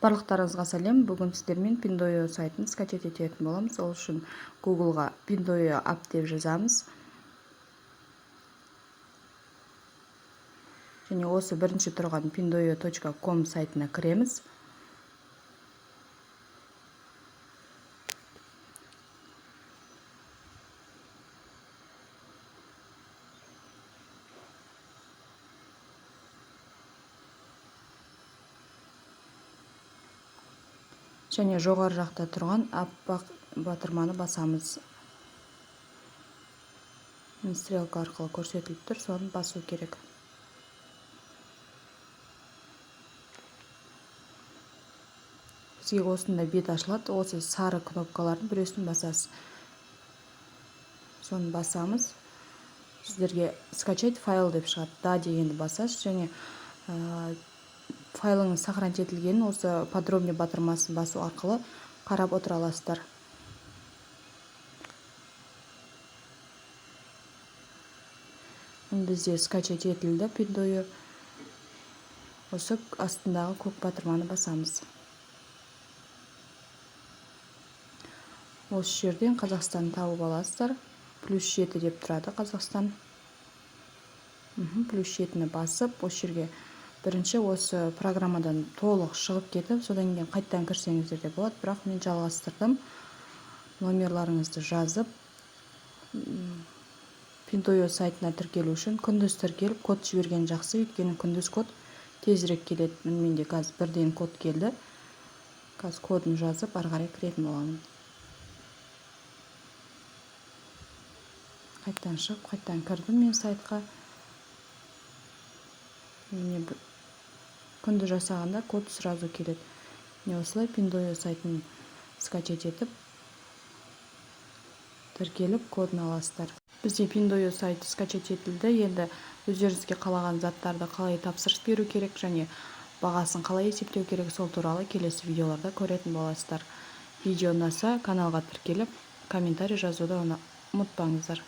Барлықтарыңызға сәлем. Бүгін сіздермен Pindoyo сайтын скачать ететін боламыз. Ол үшін Google-ға Pindoyo app деп жазамыз. Және осы бірінші тұрған pindoyo.com сайтына кіреміз. Және жоғары жақта тұрған аппақ батырманы басамыз. Стрелка арқылы көрсетіліп тұр, соны басу керек. Бізге осында бет ашылады. Осы сары кнопкалардың біреусін басасыз. Соны басамыз. Сіздерге скачать файл деп шығады. Да дегенді басасыз және файлыңыз сохранить етілгенін осы подробнее батырмасын басу арқылы қарап отыра аласыздар. Бізде скачать етілді Pindoyo. Осы астындағы көк батырманы басамыз. Осы жерден Қазақстан тауып аласыздар. +7 деп тұрады Қазақстан. +7-ні басып, осы жерге бірінші осы программадан толық шығып кетіп, содан кейін қайттан кірсеңіздер де болады, бірақ мен жалғастырдым. Номерларыңызды жазып, Pindoyo сайтына тіркелу үшін күндіз тіркеліп, код жіберген жақсы, өйткені күндіз код тезірек келеді. Менде қазір бірден код келді. Қазір кодын жазып, ары қарай кіретін боламын. Қайттан шығып, қайттан кірдім мен сайтқа. Күнді жасағанда код сразу келеді. Осылай Pindoyo сайтын скачать етіп, тіркеліп, кодын аласыздар. Бізде Pindoyo сайты скачать етілді. Енді өздеріңізге қалаған заттарды қалай тапсырыс беру керек және бағасын қалай есептеу керек, сол туралы келесі видеоларда көретін боласыздар. Видео ұнаса, каналға тіркеліп, комментарий жазуды ұмытпаңыздар.